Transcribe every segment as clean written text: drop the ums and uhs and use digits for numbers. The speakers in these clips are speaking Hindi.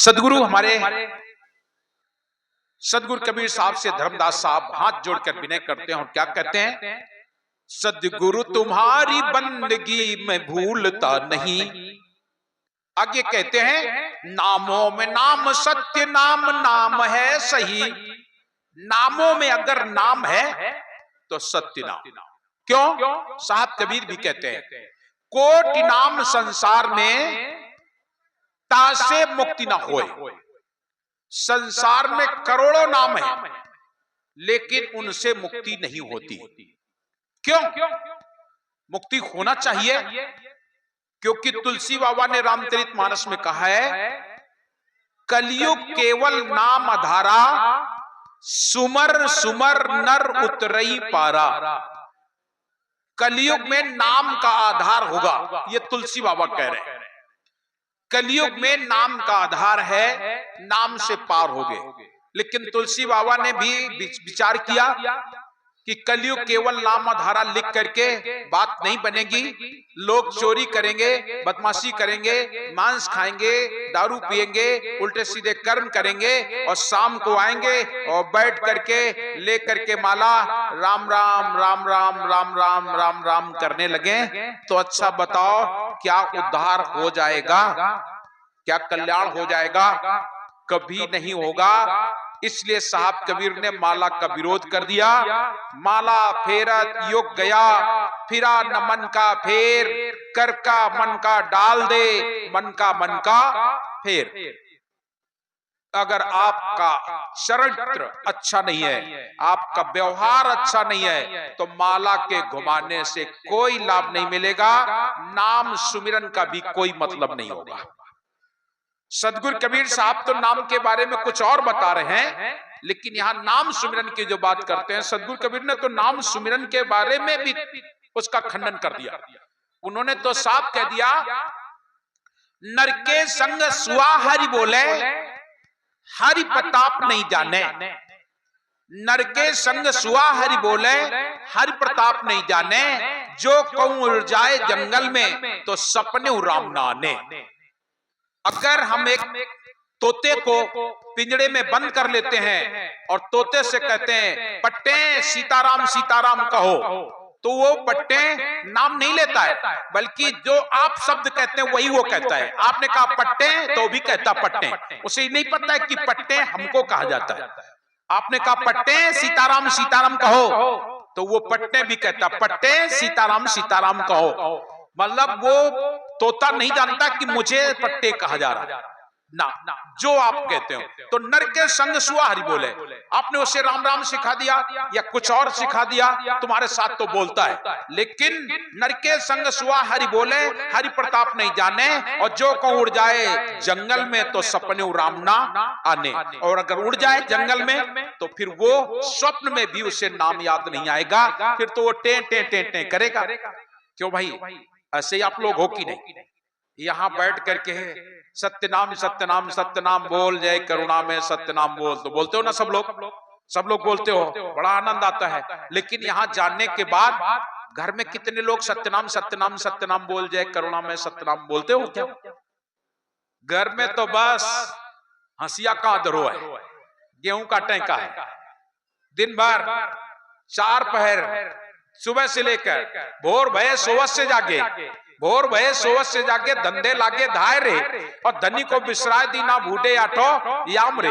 सदगुरु हमारे सदगुरु कबीर साहब से धर्मदास साहब हाथ जोड़कर विनय करते हैं और क्या कहते हैं? सदगुरु तुम्हारी बंदगी मैं भूलता नहीं। आगे कहते हैं नामों में नाम सत्य नाम, नाम है सही। नामों में अगर नाम है तो सत्य नाम। क्यों? साहब कबीर भी कहते हैं कोटि नाम संसार में तासे मुक्ति ना होए। संसार में करोड़ों नाम है लेकिन उनसे मुक्ति नहीं होती। क्यों? मुक्ति होना चाहिए क्योंकि तुलसी बाबा ने रामचरितमानस में कहा है कलयुग केवल नाम आधारा, सुमर सुमर नर उतरई पारा। कलयुग में नाम का आधार होगा, ये तुलसी बाबा कह रहे हैं। कलयुग में नाम का आधार है, नाम से पार हो गए। लेकिन तुलसी बाबा ने भी विचार किया कि कलयुग केवल नाम आधारा लिख करके बात नहीं बनेगी। लोग चोरी करेंगे, बदमाशी करेंगे, मांस खाएंगे, दारू पिएंगे, उल्टे सीधे कर्म करेंगे और शाम को आएंगे और बैठ करके ले करके माला राम राम राम राम राम राम राम राम करने लगे। तो अच्छा बताओ क्या उद्धार हो जाएगा? क्या कल्याण हो जाएगा? कभी नहीं होगा। इसलिए साहब कबीर ने माला का विरोध कर दिया। माला फेरत युग गया, फिरा न मन का फेर, कर का मन का डाल दे, मन का फेर। अगर आपका चरित्र अच्छा नहीं है, आपका व्यवहार अच्छा नहीं है, तो माला के घुमाने से कोई लाभ नहीं मिलेगा। नाम सुमिरन का भी कोई मतलब नहीं होगा। सदगुरु कबीर साहब तो नाम के बारे में कुछ और बता रहे हैं, लेकिन यहाँ नाम सुमिरन की जो बात करते हैं, सदगुरु कबीर ने तो नाम सुमिरन के बारे में भी उसका खंडन कर दिया। उन्होंने तो साफ कह दिया नर के संग सुआ हरि बोले, हरि प्रताप नहीं जाने। नर के संग सुआ हरि बोले, हरि प्रताप नहीं जाने। जो कहूं उड़ जाए जंगल में तो सपने राम ना आने। अगर हम एक तोते को पिंजड़े में बंद कर लेते हैं और तोते से कहते हैं पट्टे सीताराम सीताराम कहो, तो वो पट्टे नाम नहीं लेता है, बल्कि जो आप शब्द कहते हैं वही वो कहता है। आपने कहा पट्टे तो भी कहता पट्टे, उसे नहीं पता है कि पट्टे हमको कहा जाता है। आपने कहा पट्टे सीताराम सीताराम कहो, तो वो पट्टे भी कहता पट्टे सीताराम सीताराम कहो। मतलब वो तोता नहीं जानता कि मुझे पट्टे कहा जा रहा ना, जो आप कहते हो। तो नर के संग सुआ हरि बोले, आपने उसे राम राम सिखा दिया या कुछ और सिखा दिया, तुम्हारे साथ तो बोलता है। लेकिन नर के संग सुआ हरि बोले, हरि प्रताप नहीं जाने। और जो कहूं उड़ जाए जंगल में तो सपने राम ना आने। और अगर उड़ जाए जंगल में तो फिर वो स्वप्न में भी उसे नाम याद नहीं आएगा, फिर तो वो टे टे टे टे करेगा। क्यों भाई, ऐसे ही आप लोग हो कि नहीं? यहां बैठ करके सत्यनाम सत्यनाम सत्यनाम बोल, जय करुणा में सत्यनाम बोल, तो बोलते हो ना सब लोग? सब लोग बोलते हो, बड़ा आनंद आता है। लेकिन यहां जानने के बाद घर में कितने लोग सत्यनाम सत्यनाम सत्यनाम बोल, जय करुणा में सत्यनाम बोलते हो क्या? घर में तो बस हंसिया का दरो है, गेहूं का टेंका है। दिन भर चार पहर सुबह से लेकर भोर भये सोवत से जागे, भोर भये सोवत से जागे धंधे लागे धाय रे, और धनी को बिसराय दी ना भूटे आठो याम रे।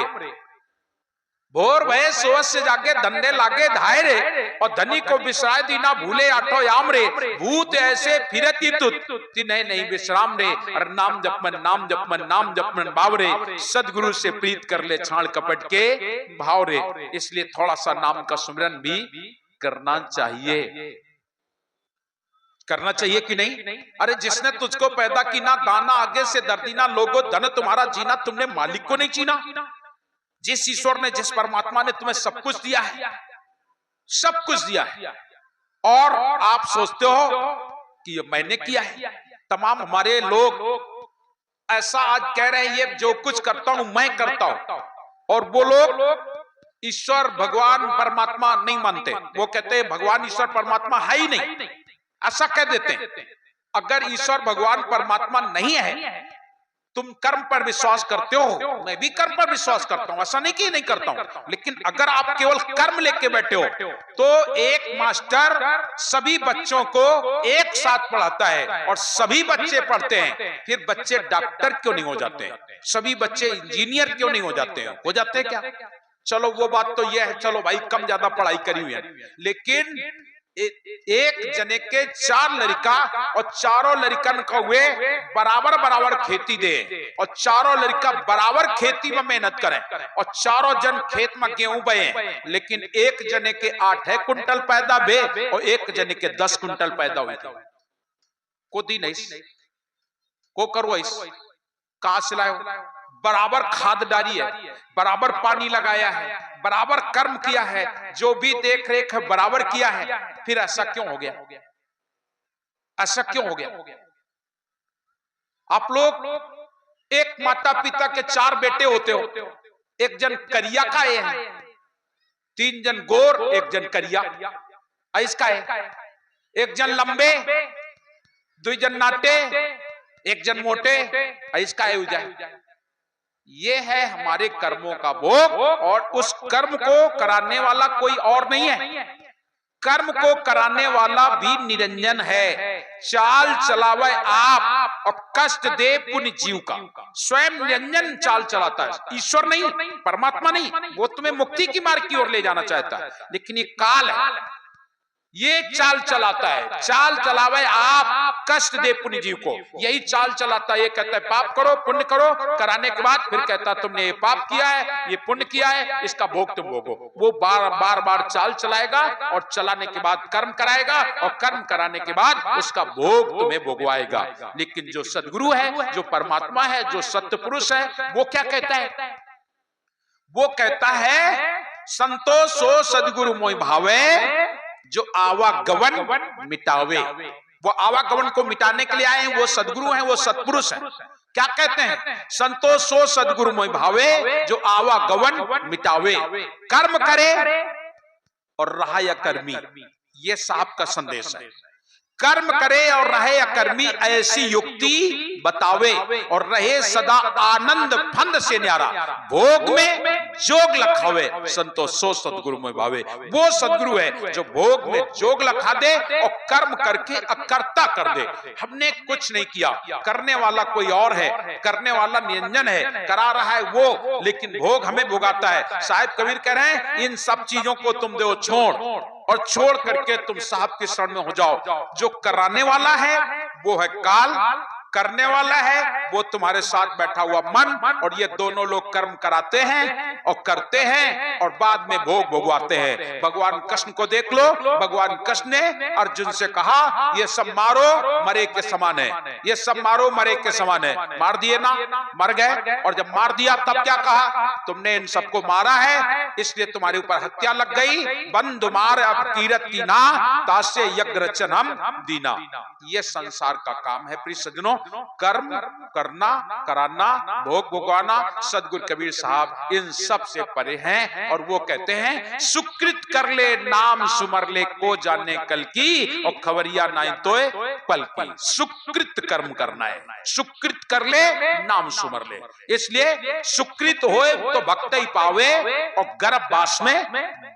भोर भये सोवत से जागे धंधे लागे धाय रे, और धनी को बिसराय दी ना भूले आठो याम रे। भूत ऐसे फिरती तुत तिन्हें नहीं विश्राम रे, और नाम जपमन नाम जपमन नाम जपमन बावरे। सदगुरु से प्रीत कर ले छाण कपट के भाव रे। इसलिए थोड़ा सा नाम का सुमिरन भी करना चाहिए। करना चाहिए कि नहीं? अरे जिसने तुझको पैदा की ना दाना आगे से दर्दीना, लोगो धन तुम्हारा जीना, तुमने मालिक को नहीं चीना। जिस ईश्वर ने, जिस परमात्मा ने तुम्हें सब कुछ दिया है, सब कुछ दिया है, और आप सोचते हो कि ये मैंने किया है। तमाम हमारे लोग ऐसा आज कह रहे हैं ये जो कुछ करता हूं मैं करता हूं, और वो लोग ईश्वर भगवान परमात्मा नहीं मानते। वो कहते हैं भगवान ईश्वर परमात्मा है ही नहीं, ऐसा कह देते हैं। अगर ईश्वर भगवान परमात्मा नहीं है तुम कर्म पर विश्वास करते हो, मैं भी कर्म पर विश्वास करता हूं, ऐसा नहीं कि नहीं करता हूं, लेकिन अगर आप केवल कर्म लेके बैठे हो तो एक मास्टर सभी बच्चों को एक साथ पढ़ाता है और सभी बच्चे पढ़ते हैं, फिर बच्चे डॉक्टर क्यों नहीं हो जाते हैं, सभी बच्चे इंजीनियर क्यों नहीं हो जाते हैं, हो जाते हैं क्या? चलो वो बात तो यह है, चलो भाई कम ज्यादा पढ़ाई करी हुई है, लेकिन एक जने के 4 लड़का और चारों लड़कन को हुए बराबर बराबर खेती दे और चारों लड़का बराबर खेती में मेहनत करें और चारों जन खेत में गेहूं बोए, लेकिन एक जने के 8 कुंटल पैदा बे और एक जने के 10 कुंटल पैदा हुए थे, को दी नहीं को करो इस कहां से लाओ? बराबर खाद डाली है, बराबर पानी लगाया है, बराबर कर्म किया है, जो भी देख रेख है बराबर किया है, फिर ऐसा क्यों हो गया? ऐसा क्यों हो गया? आप लोग एक माता पिता के 4 बेटे होते हो, एक जन करिया का है, 3 जन गोर, एक जन करिया इसका है, एक जन लंबे, 2 जन नाटे, एक जन मोटे इसका है। ये है हमारे कर्मों का भोग और उस कर्म को कराने वाला कोई और नहीं है, कर्म को कराने वाला भी निरंजन है। चाल चलावे आप और कष्ट दे पुण्य जीव का, स्वयं निरंजन चाल चलाता है, ईश्वर नहीं, परमात्मा नहीं, वो तुम्हें मुक्ति की मार्ग की ओर ले जाना चाहता है, लेकिन ये काल है, ये चाल चलाता है। चाल चलावे आप कष्ट दे पुण्य जीव को, यही चाल चलाता है। ये कहता है पाप करो पुण्य करो, कराने के बाद फिर कहता है तुमने ये पाप किया है, ये पुण्य किया है, इसका भोग तुम भोगो। वो बार बार बार चाल चलाएगा और चलाने के बाद कर्म कराएगा और कर्म कराने के बाद उसका भोग तुम्हें भोगवाएगा। लेकिन जो सदगुरु है, जो परमात्मा है, जो सत्य पुरुष है, वो क्या कहता है? वो कहता है संतोषो सदगुरु मोहि भावे, जो आवागमन मिटावे। वो आवागमन को मिटाने के लिए आए हैं, वो सदगुरु हैं, वो सत्पुरुष हैं। क्या कहते हैं? संतोषो सदगुरु मोहि भावे, जो आवागमन मिटावे, कर्म करे और रहा या कर्मी। ये साहब का संदेश है। कर्म करे और रहे अकर्मी, ऐसी युक्ति बतावे और रहे सदा आनंद फंद से न्यारा, भोग में जोग लखावे, संतोष सो सदगुरु में भावे। वो सदगुरु है जो भोग में जोग लखा दे और कर्म करके अकर्ता कर दे। हमने कुछ नहीं किया, करने वाला कोई और है, करने वाला निरंजन है, करा रहा है वो, लेकिन भोग हमें भोगाता है। साहिब कबीर कह रहे हैं इन सब चीजों को तुम दो छोड़ और छोड़ करके तुम साहब के शरण में हो जाओ। जो कराने वाला है वो है काल, करने वाला है वो तुम्हारे साथ बैठा हुआ मन, और ये दोनों लोग कर्म कराते हैं और करते हैं और बाद में भोग भोगवाते हैं। भगवान कृष्ण को देख लो, भगवान कृष्ण ने अर्जुन से कहा ये सब मारो मरे के समान है, ये सब मारो मरे के समान है। मार दिए ना, मर गए। और जब मार दिया तब क्या कहा? तुमने इन सबको मारा है इसलिए तुम्हारे ऊपर हत्या लग गई, बंधु मार अब कीरती ना, तासे यज्ञ रचन हम दीना। ये संसार का काम है प्रिय सज्जनों, कर्म करना, कराना, भोग भोगवाना। सदगुरु कबीर साहब इन सब से परे हैं और वो कहते हैं सुकृत कर ले नाम सुमर ले, को जाने कल की और खबरिया नाई तोए पल की। सुकृत कर्म करना है, सुकृत कर ले नाम सुमर ले, इसलिए सुकृत होए तो भक्त ही पावे और गर्भवास में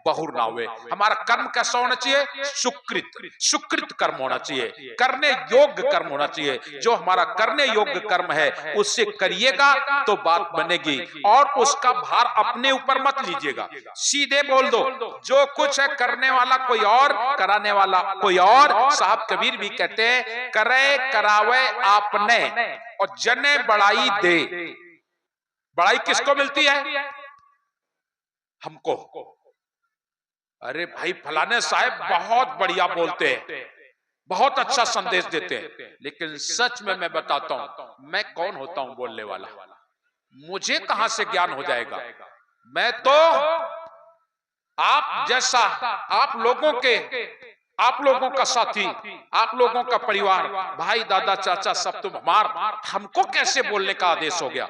बहुर ना हुए। हमारा कर्म कैसा होना चाहिए? सुकृत, सुकृत कर्म होना चाहिए, करने योग्य कर्म होना चाहिए। जो हमारा करने योग्य कर्म है उससे करिएगा तो बात बनेगी, और उसका भार अपने ऊपर मत लीजिएगा। सीधे बोल दो जो कुछ है करने वाला कोई और, कराने वाला कोई और। साहब कबीर भी कहते हैं करे करावे आपने और जने बड़ाई दे। बड़ाई किसको मिलती है? हमको। अरे भाई फलाने साहब बहुत बढ़िया बोलते हैं, बहुत अच्छा संदेश देते हैं, लेकिन सच में मैं बताता हूं मैं कौन होता हूं बोलने वाला? मुझे कहां से ज्ञान हो जाएगा? मैं तो आप जैसा, आप लोगों का साथी, आप लोगों का परिवार, भाई दादा चाचा सब तुम हमार, हमको कैसे बोलने का आदेश हो गया?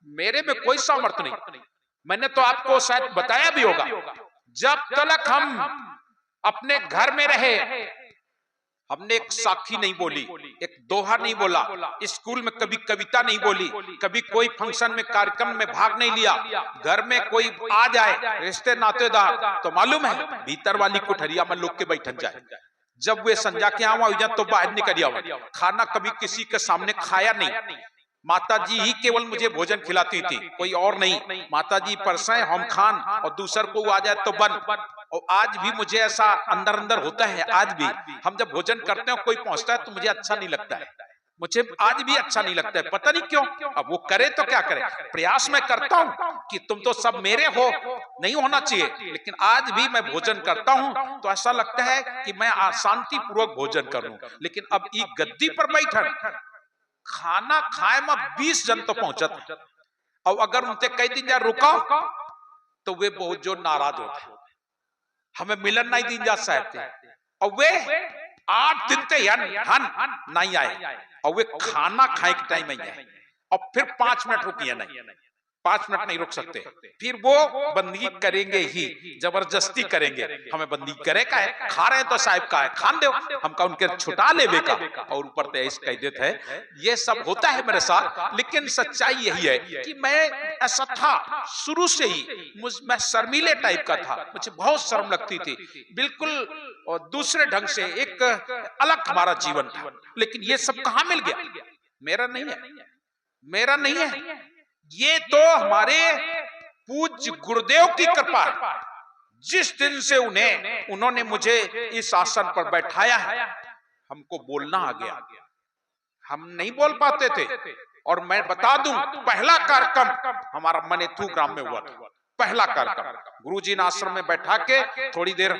मेरे में कोई सामर्थ्य नहीं। मैंने तो आपको शायद बताया भी होगा, जब तक हम अपने घर में रहे हमने एक साखी नहीं बोली, एक दोहा नहीं बोला, स्कूल में कभी कविता नहीं बोली, कभी कोई फंक्शन में कार्यक्रम में भाग नहीं लिया। घर में कोई आ जाए रिश्ते नातेदार तो मालूम है भीतर वाली कुठरिया में लोग के बैठन जाए। जब वे संजा के आवा तो बाहर निकल आवा। खाना कभी किसी के सामने खाया नहीं, माता जी ही केवल मुझे भोजन खिलाती थी, कोई और नहीं। माता जी परसाएं हम खान और दूसर को आ जाए तो बन। और आज भी मुझे ऐसा अंदर अंदर होता है, आज भी हम जब भोजन करते हैं कोई पहुंचता है तो मुझे अच्छा नहीं लगता है, मुझे आज भी अच्छा नहीं लगता है, पता नहीं क्यों। अब वो करे तो क्या करे, प्रयास मैं करता हूं कि तुम तो सब मेरे हो, नहीं होना चाहिए, लेकिन आज भी मैं भोजन करता हूं तो ऐसा लगता है कि मैं शांति पूर्वक भोजन करूं। लेकिन अब ई गद्दी पर बैठन खाना खाए में 20 जन तो पहुंचत, और अगर उनसे कई दिन जा रुका तो वे बहुत जो नाराज होते, हमें मिलन नहीं दी जा सकते, और वे 8 दिन ते हन नहीं आए, और वे खाना खाए के टाइम नहीं आए, और फिर 5 मिनट रुकिए नहीं, 5 मिनट नहीं रुक सकते, फिर वो बंदगी करेंगे ही, जबरदस्ती करेंगे। हमें बंदी करे का है, खा रहे हैं तो साहिब का है, खान दो, हमका उनके छुटा लेवे का, और ऊपर ते ऐसे कह देते हैं। ये सब होता है मेरे साथ, लेकिन सच्चाई यही है कि मैं ऐसा था शुरू से ही, मैं शर्मीले टाइप का था, मुझे बहुत शर्म लगती थी, बिल्कुल और दूसरे ढंग से एक अलग हमारा जीवन था। लेकिन ये सब कहां मिल गया? मेरा नहीं है, मेरा नहीं है, ये तो हमारे पूज्य गुरुदेव की कृपा है। जिस दिन से उन्होंने मुझे इस आसन पर बैठाया है, हमको बोलना आ गया, हम नहीं बोल पाते थे। और मैं बता दूं, पहला कार्यक्रम हमारा मनेथू ग्राम में हुआ था, पहला कार्यक्रम। गुरुजी ने आश्रम में बैठा के थोड़ी देर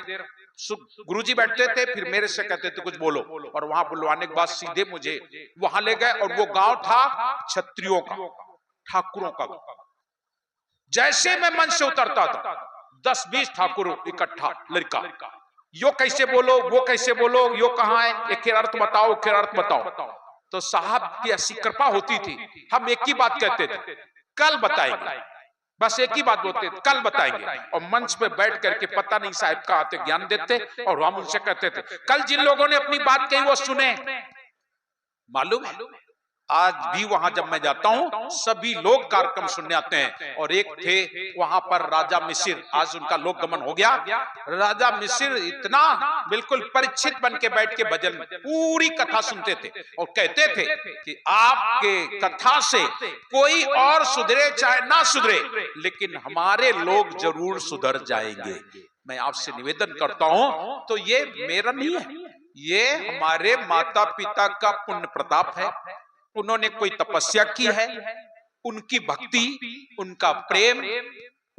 गुरुजी बैठते थे, फिर मेरे से कहते थे कुछ बोलो, और वहां बुलवाने के बाद सीधे मुझे वहां ले गए, और वो गांव था क्षत्रियों का, ठाकुरों का। जैसे मैं मंच से उतरता था 10-20 ठाकुर इकट्ठा, लड़का, यो कैसे बोलो, वो कैसे बोलो, यो कहाँ है, एक अर्थ बताओ, एक अर्थ बताओ। तो साहब की ऐसी कृपा होती थी, हम एक ही बात कहते थे, कल बताएंगे, बस एक ही बात बोलते, कल बताएंगे। और मंच पे बैठ करके पता नहीं साहब का आते ज्ञान देते, और हम उनसे कहते थे कल जिन लोगों ने अपनी बात कही वो सुने। मालूम है आज भी वहां जब मैं जाता हूं सभी लोग कार्यक्रम सुनने आते हैं। और एक थे वहां पर राजा मिसिर, आज उनका लोक गमन हो गया। राजा मिसिर इतना बिल्कुल परिचित बन के बैठ के भजन पूरी कथा सुनते थे, और कहते थे कि आपके कथा से कोई और सुधरे चाहे ना सुधरे, लेकिन हमारे लोग जरूर सुधर जाएंगे। मैं आपसे निवेदन करता हूं, तो ये मेरा नहीं है, ये हमारे माता पिता का पुण्य प्रताप है। उन्होंने कोई तपस्या की है, उनकी भक्ति, उनका प्रेम,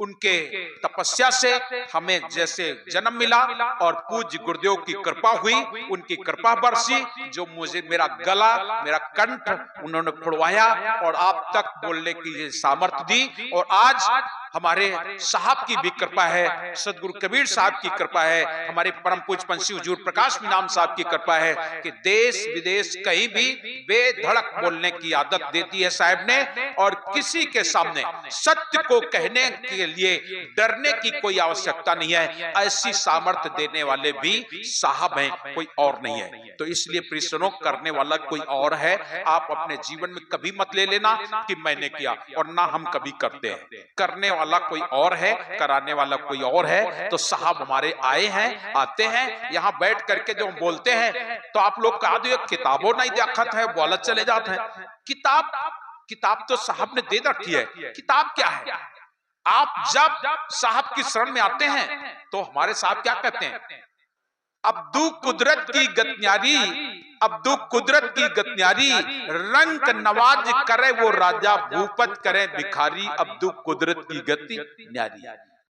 उनके तपस्या से हमें जैसे जन्म मिला, और पूज्य गुरुदेव की कृपा हुई, उनकी कृपा बरसी, जो मुझे मेरा गला, मेरा कंठ उन्होंने खुड़वाया, और आप तक बोलने की सामर्थ्य दी। और आज हमारे साहब की भी कृपा है, सदगुरु कबीर साहब की कृपा है, हमारे परम पूज्य पंछी हुजूर प्रकाश मीनाम साहब की कृपा है कि देश विदेश कहीं भी बेधड़क बोलने की आदत दे दी है साहब ने। और किसी के सामने सत्य को कहने के लिए डरने की कोई आवश्यकता नहीं है, ऐसी सामर्थ्य देने वाले भी साहब हैं, कोई और नहीं है। तो इसलिए प्रियसुनों, करने वाला कोई और है। आप अपने जीवन में कभी मत ले लेना कि मैंने किया, और ना हम कभी करते हैं। करने वाला कोई और है, कराने वाला कोई और है। तो साहब हमारे आए हैं, आते हैं, यहाँ बैठ करके जो हम बोलते हैं, तो आप लोग कहा दो किताबों नहीं देखत है, बोलत चले जाते हैं। किताब तो साहब ने दे रखी है। किताब क्या है? आप जब साहब की शरण में आते हैं तो हमारे साहब क्या कहते हैं? अब्दू कुदरत की गतन्यारी, अब्दू कुदरत की गतन्यारी, रंग नवाज करे वो राजा, भूपत करे भिखारी, अब्दू कुदरत की गति न्यारी।